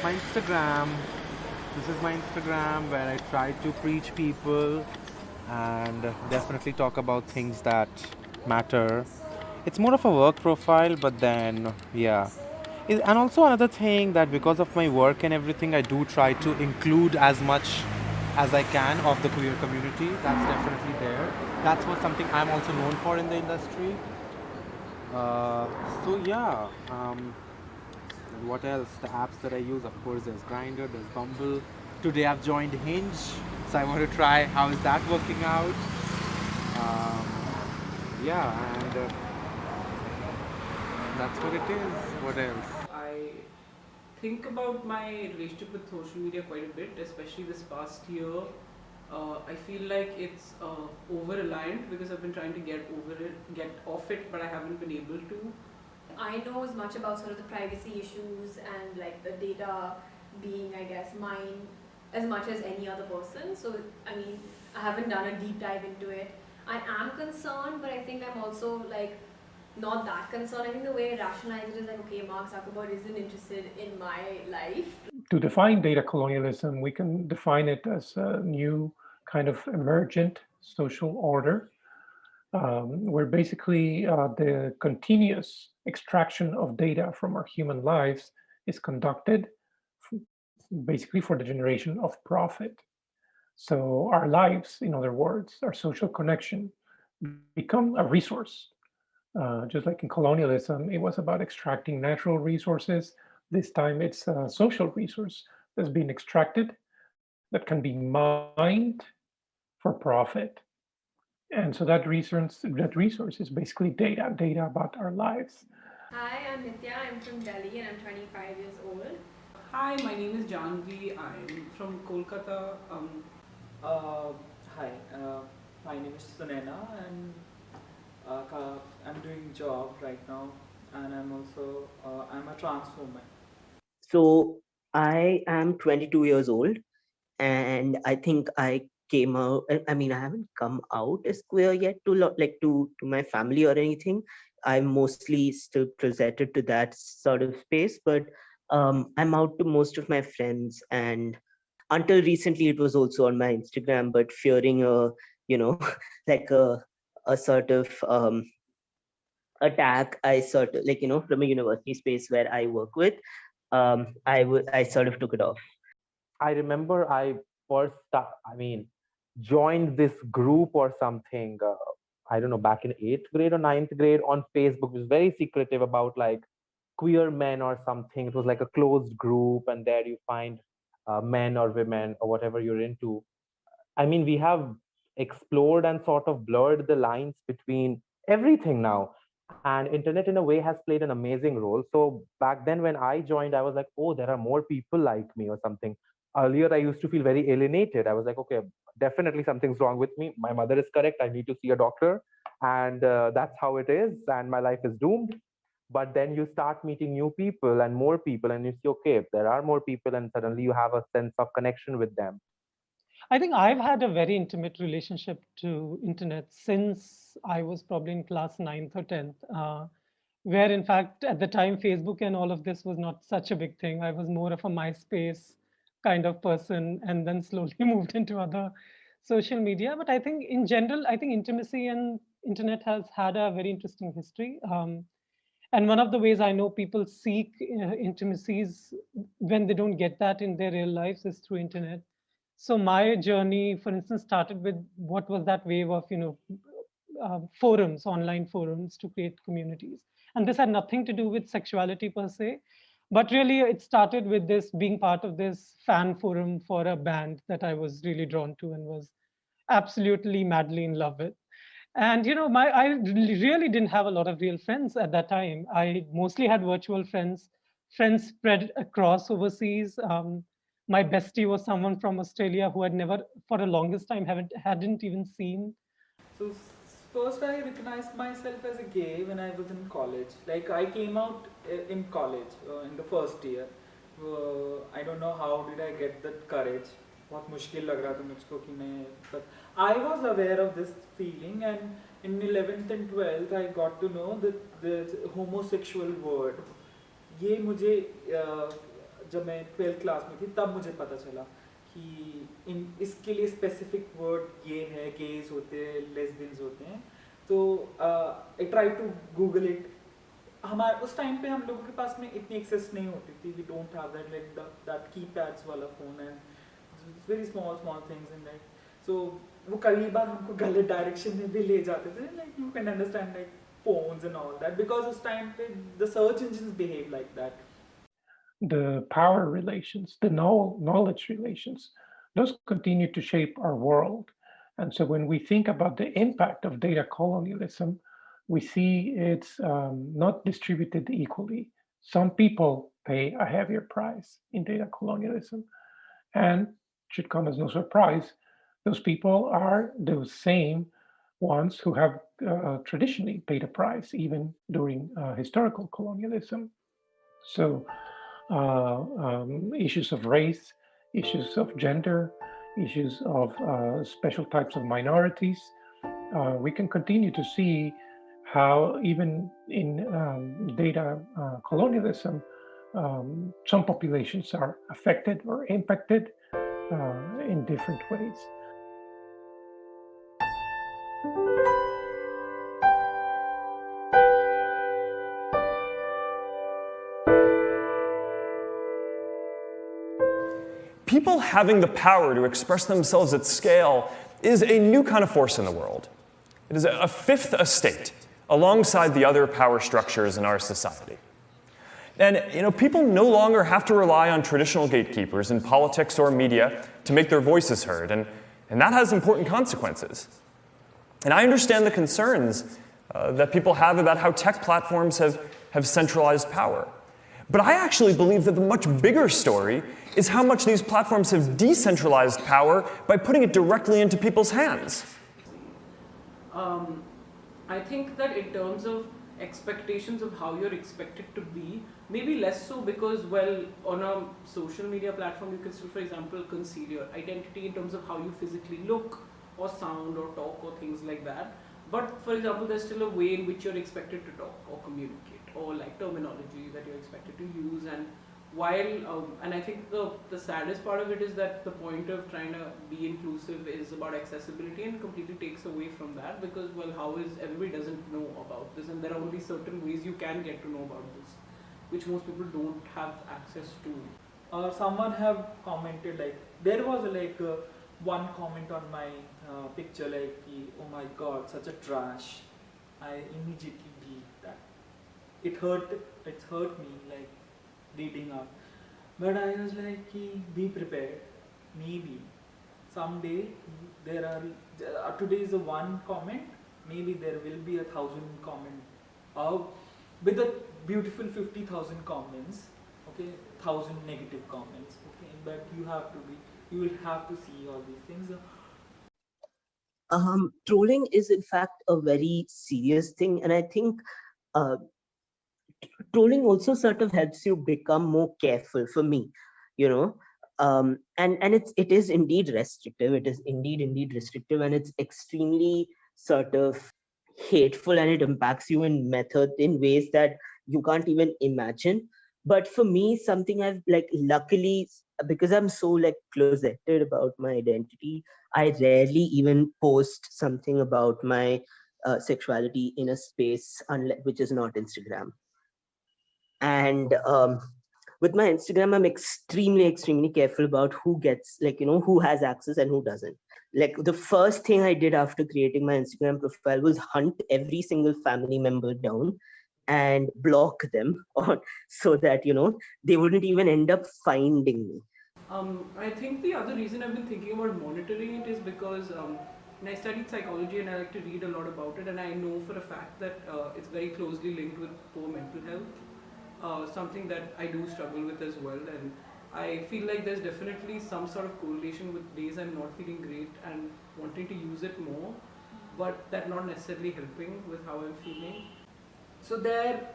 my Instagram. This is my Instagram where I try to preach people and definitely talk about things that matter. It's more of a work profile, but then, yeah. And also another thing that because of my work and everything, I do try to include as much as I can of the queer community. That's definitely there. That's what something I'm also known for in the industry. Uh, so yeah, and what else? The apps that I use, of course, there's Grinder, there's Bumble. Today I've joined Hinge, so I want to try how is that working out. Um, yeah, and that's what it is. What else? I think about my relationship with social media quite a bit, especially this past year. I feel like it's over reliant because I've been trying to get off it, but I haven't been able to. I know as much about sort of the privacy issues and like the data being, I guess, mine as much as any other person. So, I mean, I haven't done a deep dive into it. I am concerned, but I think I'm also like not that concerned. I think the way I rationalize it is like, okay, Mark Zuckerberg isn't interested in my life. To define data colonialism, we can define it as a new kind of emergent social order, where basically the continuous extraction of data from our human lives is conducted basically for the generation of profit. So our lives, in other words, our social connection become a resource. Just like in colonialism, it was about extracting natural resources. This time it's a social resource that's being extracted that can be mined for profit. And so that resource is basically data about our lives. Hi, I'm Nitya. I'm from Delhi and I'm 25 years old. Hi, my name is Janvi. I'm from Kolkata. Uh, Hi, my name is Sunena, and I'm doing job right now, and I'm a trans woman. So I am 22 years old, and I think I came out. I mean, I haven't come out as queer yet to like to my family or anything. I'm mostly still presented to that sort of space, but I'm out to most of my friends, and until recently, it was also on my Instagram. But fearing a like a sort of attack, I sort of like from a university space where I work with, I sort of took it off. I remember I mean, joined this group or something. I don't know, back in eighth grade or ninth grade on Facebook. It was very secretive about like queer men or something. It was like a closed group, and there you find men or women or whatever you're into. I mean, we have explored and sort of blurred the lines between everything now. And internet in a way has played an amazing role. So back then when I joined, I was like, oh, there are more people like me or something. Earlier, I used to feel very alienated. I was like, okay, definitely something's wrong with me. My mother is correct. I need to see a doctor. And that's how it is. And my life is doomed. But then you start meeting new people, and you see, okay, there are more people, and suddenly you have a sense of connection with them. I think I've had a very intimate relationship to internet since I was probably in class ninth or 10th, where in fact at the time Facebook and all of this was not such a big thing. I was more of a MySpace kind of person and then slowly moved into other social media. But I think in general, I think intimacy and internet has had a very interesting history. And one of the ways I know people seek intimacies when they don't get that in their real lives is through internet. So my journey, for instance, started with what was that wave of forums, online forums to create communities, and this had nothing to do with sexuality per se, but really it started with this being part of this fan forum for a band that I was really drawn to and was absolutely madly in love with. And my really didn't have a lot of real friends at that time. I mostly had virtual friends spread across overseas. My bestie was someone from Australia who had never for the longest time hadn't even seen. First, I recognized myself as a gay when I was in college. Like I came out in college in the first year. I don't know how did I get that courage. बहुत मुश्किल लग रहा था मुझको कि मैं but I was aware of this feeling, and in 11th and 12th I got to know that the homosexual word ये मुझे जब मैं 12th क्लास में थी तब मुझे पता चला कि इसके लिए स्पेसिफिक वर्ड गेन है, गेज होते हैं, लेस्बियंस होते हैं. तो I try to Google it. हमारे उस टाइम पे हम लोगों के पास में इतनी एक्सेस नहीं होती थी. We don't have that like that keypads वाला phone and very small things in that. So वो कई बार हमको गलत डायरेक्शन में भी ले जाते थे. Like you can understand like phones and all that, because उस time पे the search engines behave like that. The power relations, the knowledge relations, those continue to shape our world. And so when we think about the impact of data colonialism, we see it's not distributed equally. Some people pay a heavier price in data colonialism, and should come as no surprise, those people are those same ones who have traditionally paid a price, even during historical colonialism. So issues of race, issues of gender, issues of special types of minorities, we can continue to see how even in data colonialism, some populations are affected or impacted in different ways. People having the power to express themselves at scale is a new kind of force in the world. It is a fifth estate alongside the other power structures in our society. And people no longer have to rely on traditional gatekeepers in politics or media to make their voices heard, and that has important consequences. And I understand the concerns that people have about how tech platforms have centralized power. But I actually believe that the much bigger story is how much these platforms have decentralized power by putting it directly into people's hands. I think that in terms of expectations of how you're expected to be, maybe less so because, well, on a social media platform, you can still, for example, conceal your identity in terms of how you physically look or sound or talk or things like that. But, for example, there's still a way in which you're expected to talk or communicate, or like terminology that you're expected to use. And while, and I think the saddest part of it is that the point of trying to be inclusive is about accessibility and completely takes away from that, because, well, everybody doesn't know about this, and there are only certain ways you can get to know about this, which most people don't have access to. Someone have commented, like, there was like one comment on my picture, like, oh my god, such a trash. I immediately delete that. It hurt me, like, reading out. But I was like, be prepared. Maybe someday there are today is a one comment, maybe there will be 1,000 comment with a beautiful 50,000 comments, okay, 1,000 negative comments, okay, but you will have to see all these things. Trolling is in fact a very serious thing, and I think trolling also sort of helps you become more careful, for me, and it is indeed restrictive. It is indeed restrictive, and it's extremely sort of hateful, and it impacts you in ways that you can't even imagine. But for me, something I've luckily, because I'm so closeted about my identity, I rarely even post something about my sexuality in a space which is not Instagram. And with my Instagram, I'm extremely careful about who gets, who has access and who doesn't. The first thing I did after creating my Instagram profile was hunt every single family member down and block them so that, they wouldn't even end up finding me. I think the other reason I've been thinking about monitoring it is because when I studied psychology and I like to read a lot about it, and I know for a fact that it's very closely linked with poor mental health, something that I do struggle with as well. And I feel like there's definitely some sort of correlation with days I'm not feeling great and wanting to use it more, but that not necessarily helping with how I'm feeling. So there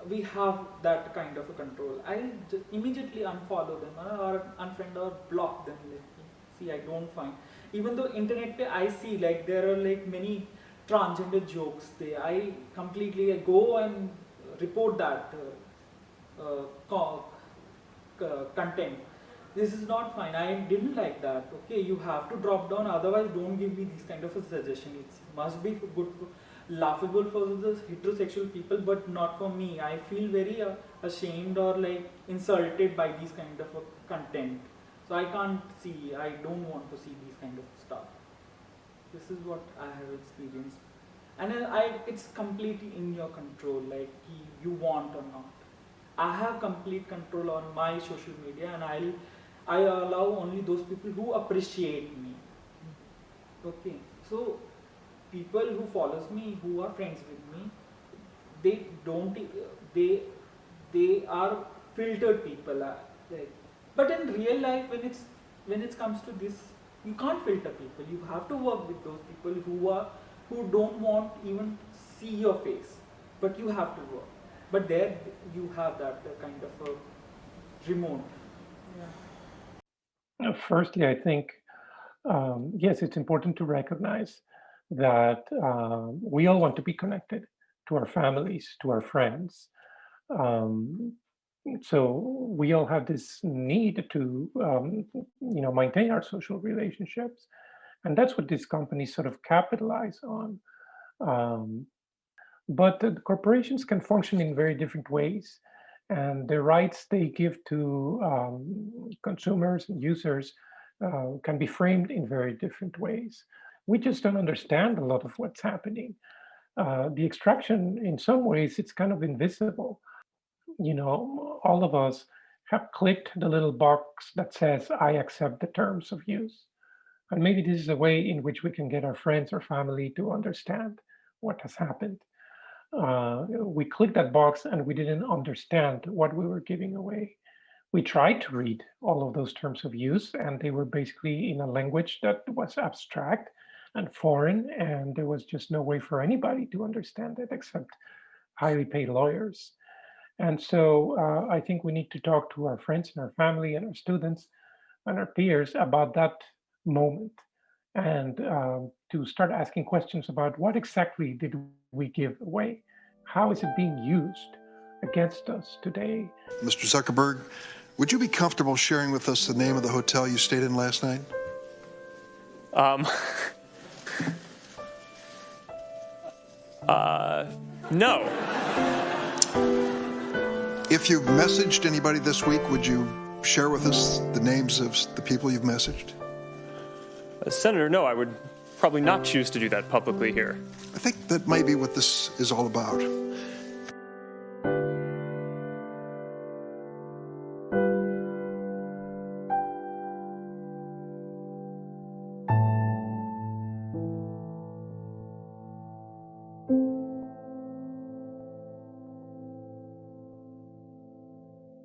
we have that kind of a control. I immediately unfollow them or unfriend or block them. See, I don't find. Even though internet pe I see there are many transgender jokes there. I completely go and report that content. This is not fine. I didn't like that. Okay, you have to drop down. Otherwise, don't give me these kind of a suggestion. It must be good, laughable for the heterosexual people, but not for me. I feel very ashamed or like insulted by these kind of content. So I can't see. I don't want to see these kind of stuff. This is what I have experienced, and it's completely in your control. Like you want or not. I have complete control on my social media, and I allow only those people who appreciate me. Okay, so people who follows me, who are friends with me, they are filtered people. But in real life, when it comes to this, you can't filter people. You have to work with those people who don't want even see your face, but you have to work. But there you have that kind of a remote. Yeah. Firstly, I think, yes, it's important to recognize that we all want to be connected to our families, to our friends. So we all have this need to, maintain our social relationships. And that's what these companies sort of capitalize on. But the corporations can function in very different ways. And the rights they give to consumers and users can be framed in very different ways. We just don't understand a lot of what's happening. The extraction, in some ways, it's kind of invisible. All of us have clicked the little box that says, I accept the terms of use. And maybe this is a way in which we can get our friends or family to understand what has happened. We clicked that box and we didn't understand what we were giving away. We tried to read all of those terms of use, and they were basically in a language that was abstract and foreign, and there was just no way for anybody to understand it except highly paid lawyers. And so I think we need to talk to our friends and our family and our students and our peers about that moment, and to start asking questions about what exactly did we give away? How is it being used against us today? Mr. Zuckerberg, would you be comfortable sharing with us the name of the hotel you stayed in last night? No. If you've messaged anybody this week, would you share with us the names of the people you've messaged? Senator, no, I would probably not choose to do that publicly here. I think that might be what this is all about.